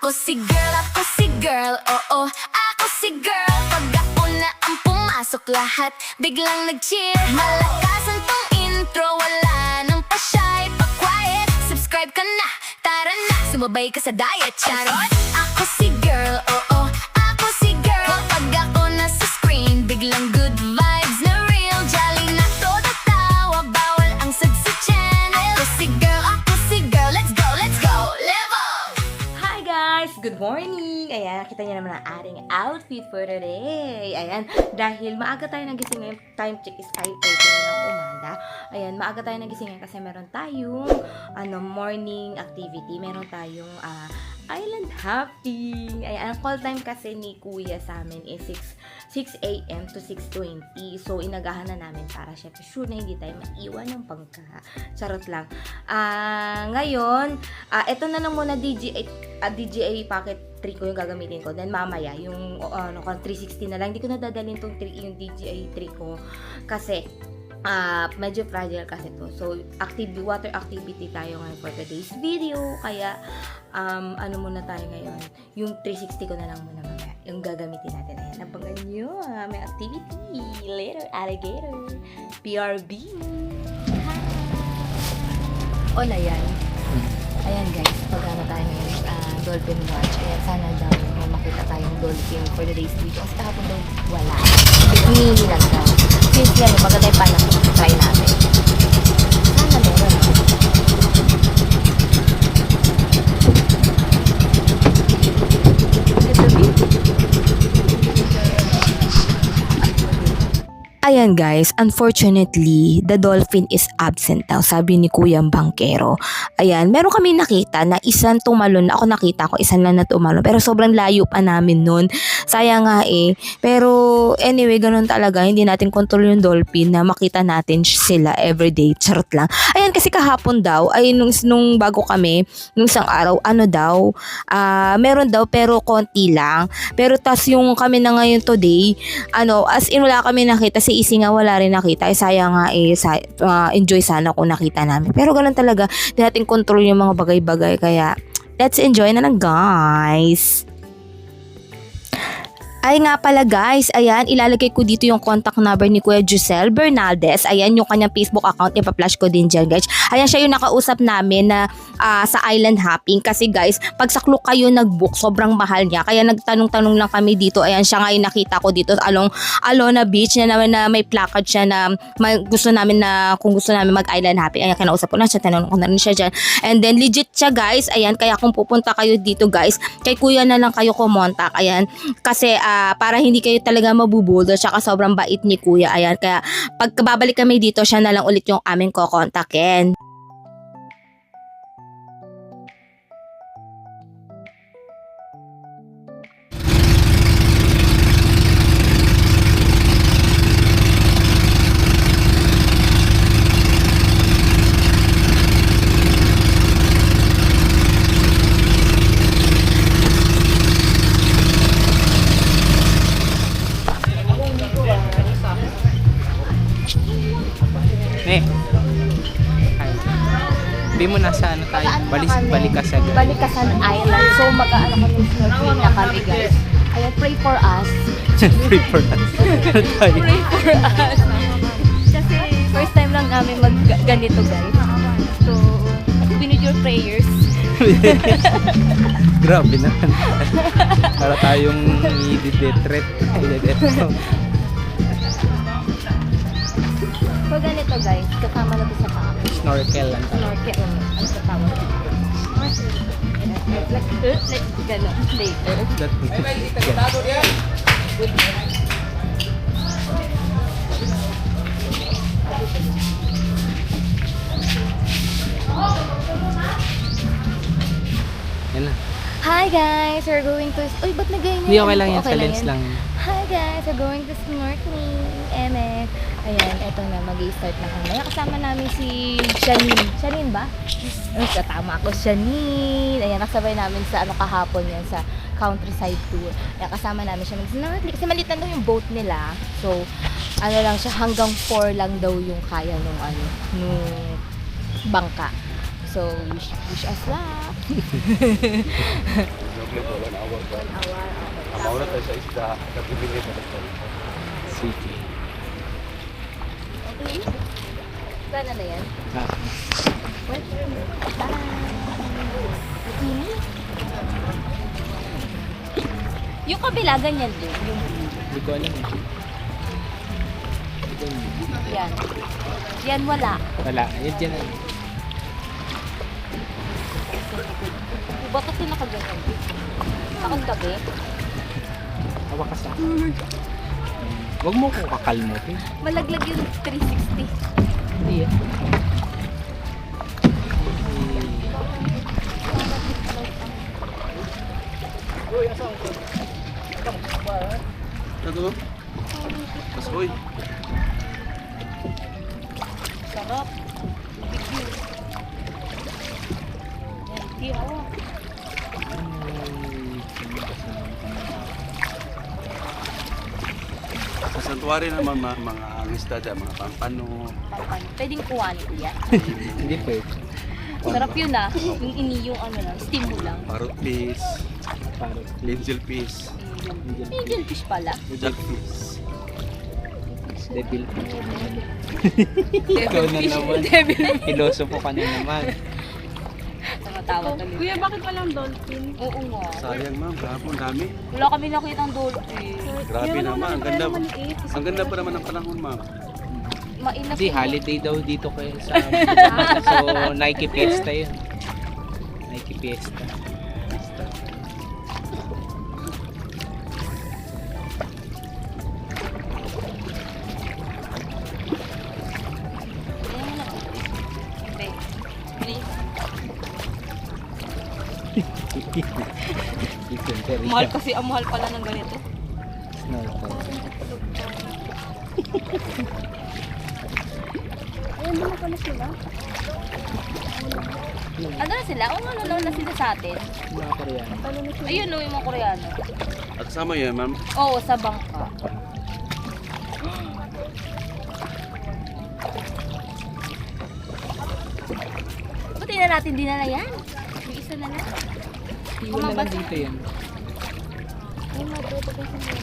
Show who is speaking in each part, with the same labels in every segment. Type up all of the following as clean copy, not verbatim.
Speaker 1: Ako si girl, oo, ako si girl. Pag ako na ang pumasok lahat, biglang nag-cheer. Malakasan tong intro, wala nang pa-shy, pa-quiet. Subscribe ka na, tara na, sumabay ka sa diet, charot. Ako si girl, oo, ako si girl. Kapag ako nasa screen, biglang good vibes na real. Jolly na todo tawa, bawal ang sad sa channel. Ako si girl, let's go, level!
Speaker 2: Hi guys! Good morning! Ayan, nakita niyo naman ang ating outfit for today. Ayan, dahil maaga tayo nagising ngayon, time check is 5:30 na ng umaga. Ayan, maaga tayo nagising ngayon kasi meron tayong morning activity. Meron tayong island hopping. Ayan, ang call time kasi ni Kuya sa amin is 6 a.m. to 6:20. So, inagahan na namin para syempre sure na hindi tayo maiwan ng pangka. Charot lang. Ngayon, ito na lang muna DJI Pocket 3 ko yung gagamitin ko. Then mamaya, yung 360 na lang. Hindi ko na dadalhin yung DJI 3 ko. Kasi, medyo fragile kasi to. So, water activity tayo ngayon for today's video. Kaya, ano muna tayo ngayon? Yung 360 ko na lang muna mamaya. Yung gagamitin natin. Ayan, nabangan nyo. May activity. Later, alligator. PRB. On na yan. Ayan guys, pag-ano tayo ngayon, dolphin watch. Ayan, sana daw makita tayong dolphin for today's video. Kasi kahapon daw wala. Hinihili lang daw. Since yan, maganda yung palang try natin. Sana meron. Ayan guys, unfortunately, the dolphin is absent daw, sabi ni Kuyang Bangkero. Ayan, meron kami nakita na isang tumalon, ako nakita ko, isang lang na tumalon, pero sobrang layo pa namin nun. Sayang nga eh. Pero anyway, ganun talaga, hindi natin control yung dolphin na makita natin sila everyday. Charot lang. Ayan, kasi kahapon daw, ay nung bago kami, nung isang araw, meron daw pero konti lang. Pero tas yung kami na ngayon today, as in wala kami nakita, si Isi nga wala rin nakita. Sayang nga enjoy sana kung nakita namin. Pero ganun talaga, hindi natin control yung mga bagay-bagay. Kaya, let's enjoy na lang guys. Ay nga pala guys, ayan, ilalagay ko dito yung contact number ni Kuya Giselle Bernaldez. Ayan, yung kanyang Facebook account, ipa-flash ko din dyan guys. Ayan, siya yung nakausap namin na sa island hopping. Kasi guys, pag sa Klook kayo nag-book, sobrang mahal niya. Kaya nagtanong-tanong lang kami dito. Ayan, siya nga yung nakita ko dito along Alona Beach na naman na may placard siya na kung gusto namin mag-island hopping. Ayan, kinausap ko na siya, tanong ko na rin siya dyan. And then legit siya guys, ayan, kaya kung pupunta kayo dito guys, kay Kuya na lang kayo kumontak. Ayan, kasi para hindi kayo talaga mabubuldo, tsaka sobrang bait ni Kuya. Ayan, kaya pagkababalik kami dito, siya na lang ulit yung aming kokontakin.
Speaker 3: Sabi mo nasa tayo? Balikasan.
Speaker 2: Balikasan Island. So mag-aano kami snorkeling na kami guys. Ayan, pray for us.
Speaker 3: Pray for us.
Speaker 2: Pray for us. Kasi first time lang namin ganito guys. So, we need your prayers.
Speaker 3: Grabe na. Para tayong i-detret.
Speaker 2: So ganito guys, kasama na to sa paa.
Speaker 3: Snorkel lang.
Speaker 2: Snorkel. Ano sa tawag? Let's gano later.
Speaker 3: Yan lang.
Speaker 2: Hi guys, we're going to... Uy, ba't nag-ganyan?
Speaker 3: Hindi, okay lang yan. Sa lens lang.
Speaker 2: Hi guys, we're going to snorkeling. Eme. Ayan, eto na, mag-i-start na kami. Kasama namin si Janine. Janine ba? Tama ako, Janine. Ayan, nakasabay namin sa kahapon yan, sa countryside tour. Ayan, kasama namin siya mag-snorkeling. Kasi maliit lang daw yung boat nila. So, lang siya, hanggang 4 lang daw yung kaya nung bangka. So, wish us luck.
Speaker 4: Mauna tayo sa isda. Nagbibigay pa tayo.
Speaker 3: Sige.
Speaker 2: Okay. Sana na yan.
Speaker 3: Ah,
Speaker 2: Yung kabila, ganyan din. Yung
Speaker 3: hindi ko alam.
Speaker 2: yan. Yan wala.
Speaker 3: Wala. Yan dyan.
Speaker 2: Bakit yung nakaganyan? Takong gabi?
Speaker 3: Hawa ka sa akin. Huwag mo kong kakalmutin.
Speaker 2: Malaglag yung 360.
Speaker 3: Hindi yan.
Speaker 4: Ano? Kasoy.
Speaker 2: Sarap. Hindi ako.
Speaker 4: Sa santuary naman mga isda dyan, mga pampano.
Speaker 2: Pwedeng kuhanin ko yan.
Speaker 3: Hindi pwede.
Speaker 2: Sarap yun ah. Yung yung ano lang, steam mo lang.
Speaker 4: Parrot fish,
Speaker 3: Parang
Speaker 4: angel fish,
Speaker 2: Angel fish pala.
Speaker 4: jackfish.
Speaker 3: devil.
Speaker 2: Devil
Speaker 3: na
Speaker 2: fish.
Speaker 3: naman.
Speaker 2: Devil.
Speaker 3: Pilosopo ka na naman.
Speaker 2: Tama tuloy.
Speaker 5: Kuya, bakit walang dolphin?
Speaker 2: Oo nga.
Speaker 4: Sayang ma'am, kahapon dami.
Speaker 2: Wala kami nakita ng dolphin.
Speaker 4: Grabe naman, ang ganda. Ang ganda pa naman ng panahon ma'am.
Speaker 2: Mainap
Speaker 3: Hindi,
Speaker 2: yun.
Speaker 3: holiday daw dito kayo sa so, Nike Fiesta yun. Nike Fiesta.
Speaker 2: Ayan mo na. Okay. Please. Mahal kasi, ang mahal pala ng ganito.
Speaker 5: Ayun naman pala sila.
Speaker 2: Ano na sila? O ano na sila sa atin?
Speaker 3: Mga Koreano.
Speaker 2: Ayun no, yung mga Koreano.
Speaker 4: At kasama yan ma'am,
Speaker 2: Oo, sa bangka. Buti na natin dinala yan. Yung isa na lang.
Speaker 3: Iwan na lang dito yan.
Speaker 5: Ay, matuto ko sila.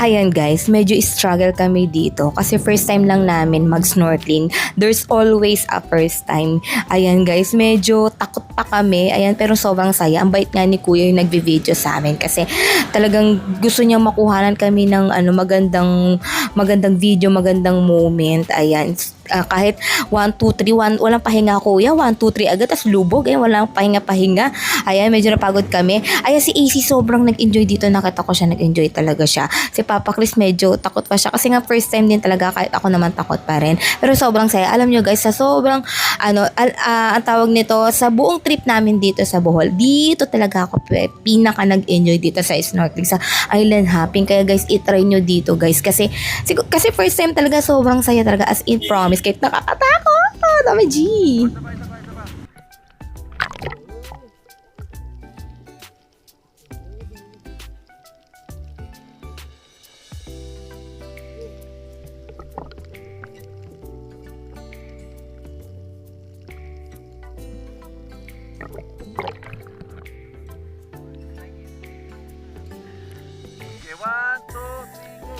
Speaker 2: Ayan guys, medyo struggle kami dito kasi first time lang namin mag-snorkeling. There's always a first time. Ayan guys, medyo takot pa kami. Ayan, pero sobrang saya. Ang bait nga ni Kuya yung nagbi-video sa amin kasi talagang gusto niya makuhanan kami ng magandang video, magandang moment. Ayan, kahit 1, 2, 3, 1, walang pahinga Kuya, 1, 2, 3 agad, tas lubog, ayan, walang pahinga. Ayan, medyo napagod kami. Ayan, si AC sobrang nag-enjoy dito, nakita ko siya, nag-enjoy talaga siya. Si Papa Chris medyo takot pa siya, kasi nga first time din talaga, kahit ako naman takot pa rin. Pero sobrang saya, alam nyo guys, sa sobrang, ang tawag nito, sa buong trip namin dito sa Bohol, dito talaga ako pinaka nag-enjoy dito sa snorkeling, sa island hopping. Kaya guys, itry nyo dito guys, kasi first time talaga, sobrang saya talaga, as in promise, kahit nakakatakot. Dami G.
Speaker 4: Okay, 1, 2, 3, go!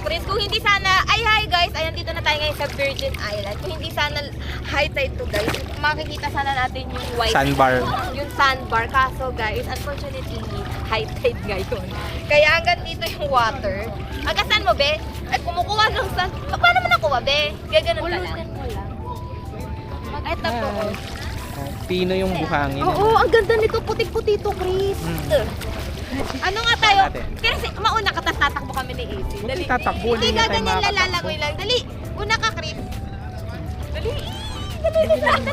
Speaker 2: Chris. Kung hindi sana, ay hi guys, ayan dito na tayo ngayon sa Virgin Island. Kung hindi sana high tide to guys, makikita sana natin yung white
Speaker 3: Sandbar.
Speaker 2: yung sandbar. Kaso guys, unfortunately, high tide ngayon. Kaya hanggang dito yung water. Hanggang saan mo, be? Ay, kumukuha ng sand. Paano mo nakuha, be? Gaganon ka lang.
Speaker 5: Mo lang.
Speaker 2: Ay, tapo ko.
Speaker 3: Pino yung buhangin.
Speaker 2: Oo, ang ganda nito. Putik-puti to, Chris. Ano nga tayo?
Speaker 3: Natin.
Speaker 2: Kasi mauna ka, tas tatakbo kami ni AC. Dali.
Speaker 3: Tatakbo,
Speaker 2: Hindi
Speaker 3: hindi na tayo
Speaker 2: gaganyan,
Speaker 3: makakatakbo.
Speaker 2: lalalangoy lang. Dali. Una ka, Chris. Dali. Dali. Dali.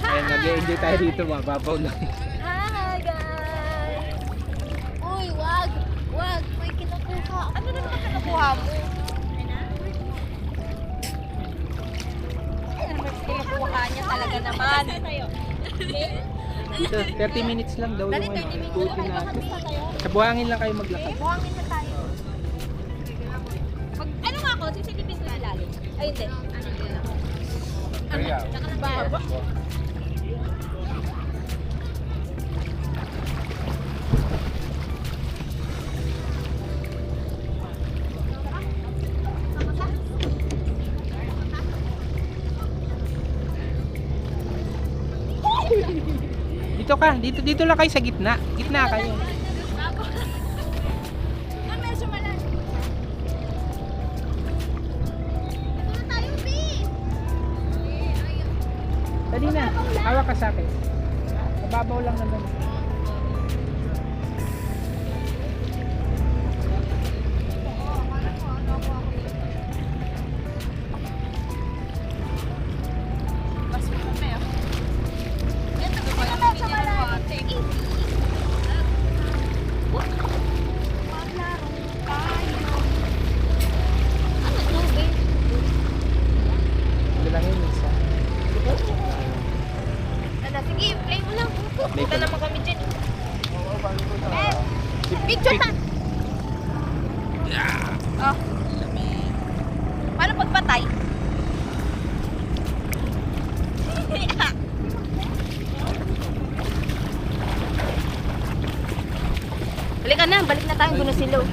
Speaker 3: Ayan, nag-enjoy tayo dito, mababaw lang.
Speaker 2: Hi, guys.
Speaker 5: Uy, wag. Wag. May kinukuha.
Speaker 2: Ano na naman kinukuha mo? Ano naman kinukuha niya talaga naman?
Speaker 3: Dito, 30 minutes lang daw
Speaker 2: Dali,
Speaker 3: yung
Speaker 2: 30 minutes.
Speaker 3: ikutin natin. Sa buhangin lang kayo maglakad.
Speaker 2: Buhangin na tayo. Ano nga ako? Sisilipin ko lalo. Ay, hindi. Ano yun ako? Nakasbaba.
Speaker 3: Dito ka, dito lang kayo sa gitna. Gitna kayo.
Speaker 5: Medyo malalim. Ito na tayo, B.
Speaker 3: Dali na, hawak ka sa akin. Mababaw lang naman. Ito lang yun, isa.
Speaker 2: Ano, sige, play mo lang.
Speaker 3: Play
Speaker 2: Punta
Speaker 3: ko.
Speaker 2: naman kami dyan. Picture ta! Oh. Paano pagpatay? Halika na, balik na tayo. Guno sila. Oh.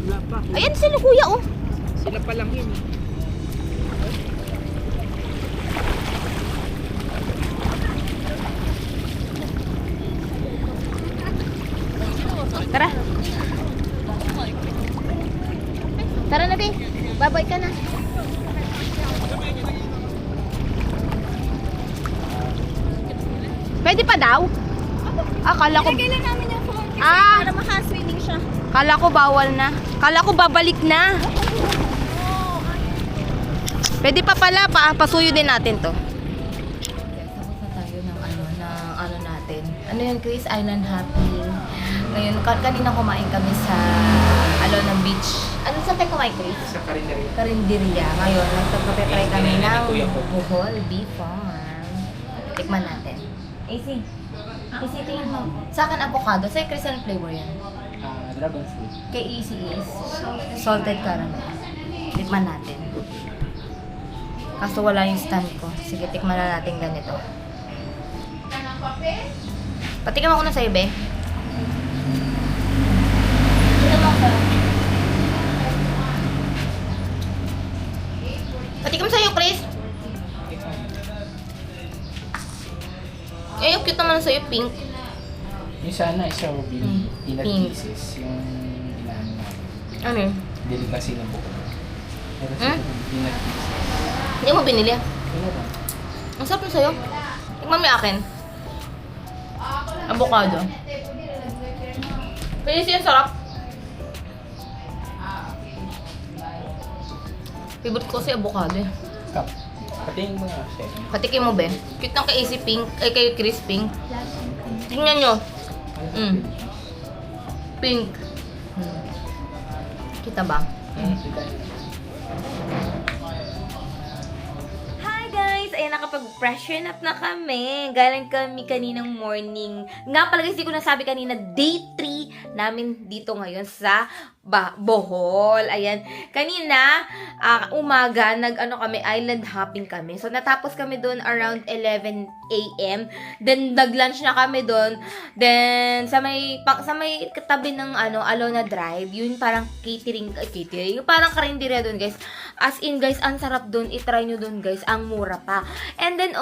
Speaker 3: Wala pa.
Speaker 2: Ayan sila, kuya, oh.
Speaker 3: Sila pa lang yun.
Speaker 2: Tara. Tara na, be. Babay ka na. Pwede pa daw? Kala ko...
Speaker 5: Kailan namin yung phone kasi
Speaker 2: Ah!
Speaker 5: para maka-swimming siya.
Speaker 2: Kala ko bawal na. Kala ko babalik na. Pwede pa pala, pasuyo din natin to. Tapos na tayo ng ano natin. Ano yun, Chris? Island hopping. Ngayon, kanina kumain kami sa Alona Beach. Ano saan tayo kumain, Chris?
Speaker 3: Sa karinderya.
Speaker 2: Karinderya. Ngayon, nagtagpapetry kami
Speaker 3: Ay,
Speaker 2: ng
Speaker 3: kuya ko.
Speaker 2: Bohol Beef Farm. Tikman natin. AC. AC, tingin mo. Sa akin, avocado. Sa'yo, Chris, anong flavor yan?
Speaker 3: Dragon fruit.
Speaker 2: Kay AC is salted caramel. Tikman natin. Kaso wala yung stand ko. Sige, tikman na natin ganito. Patikim ako na sa'yo, be. Ito mo ako. Patikim sa'yo, Chris. Eh, yung cute naman sa'yo, pink.
Speaker 3: Yung sana, strawberry. Peanut
Speaker 2: Pink.
Speaker 3: pieces. Yung inaano natin.
Speaker 2: Ano yun?
Speaker 3: Delicacy ng buko. Pero sa
Speaker 2: Hmm?
Speaker 3: peanut pieces.
Speaker 2: Hindi mo binili.
Speaker 3: Ano ba?
Speaker 2: Ang sarap na sa'yo. Tikman mo yung akin. Avocado. Kaya siya sarap. Favorite ko si avocado eh.
Speaker 3: Cup. Patingin mo nga, chef.
Speaker 2: Patikim mo, be. Cute ng kay Easy Pink. Ay, kay Chris Pink. Tingnan nyo. Pink. Kita ba? Hi guys! Ayan, nakapag-freshen up na kami. Galing kami kaninang morning. Nga pala guys, di ko nasabi kanina, day 3 namin dito ngayon sa Bohol. Ayan. Kanina, umaga, kami, island hopping kami. So, natapos kami doon around 11 a.m. Then, nag-lunch na kami doon. Then, sa may katabi ng, Alona Drive, yun parang catering, parang karinderya doon, guys. As in, guys, ang sarap doon. I-try nyo doon, guys. Ang mura pa. And then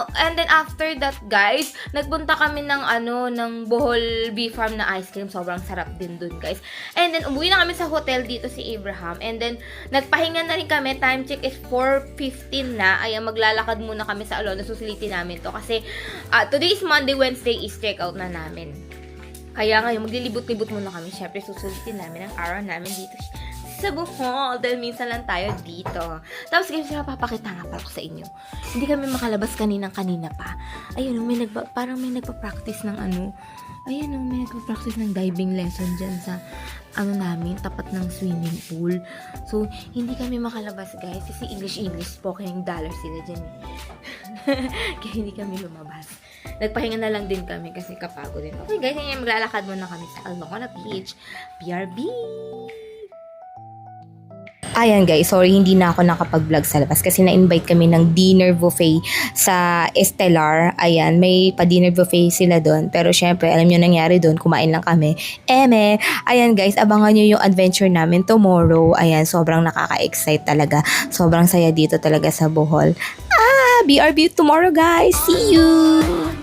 Speaker 2: after that, guys, nagpunta kami ng, ng Bohol Bee Farm na ice cream. Sobrang sarap din doon, guys. And then, umuwi na kami sa hotel dito si Abraham. And then, nagpahinga na rin kami. Time check is 4:15 na. Ayan, maglalakad muna kami sa Alona. Susulitin namin to. Kasi, today is Monday, Wednesday is check out na namin. Kaya ngayon, maglilibot-libot muna kami. Siyempre, susulitin namin ang araw namin dito sa Bohol. Dahil minsan lang tayo dito. Tapos, guys, papakita nga pala ko sa inyo. Hindi kami makalabas kanina pa. Ayun, parang may nagpa-practice ng Ayan, may nagpa-practice ng diving lesson dyan sa namin, tapat ng swimming pool. So, hindi kami makalabas, guys. Kasi English po, kaya yung dollar sila dyan. Kaya hindi kami lumabas. Nagpahinga na lang din kami kasi kapagod din. Okay, guys, ngayon maglalakad muna kami sa Alona Beach. BRB! Ayan guys, sorry hindi na ako nakapag-vlog sa labas kasi na-invite kami ng dinner buffet sa Estelar. Ayan, may pa-dinner buffet sila doon. Pero syempre, alam nyo nangyari doon, kumain lang kami. Ayan guys, abangan nyo yung adventure namin tomorrow. Ayan, sobrang nakaka-excite talaga. Sobrang saya dito talaga sa Bohol. BRB tomorrow guys. See you!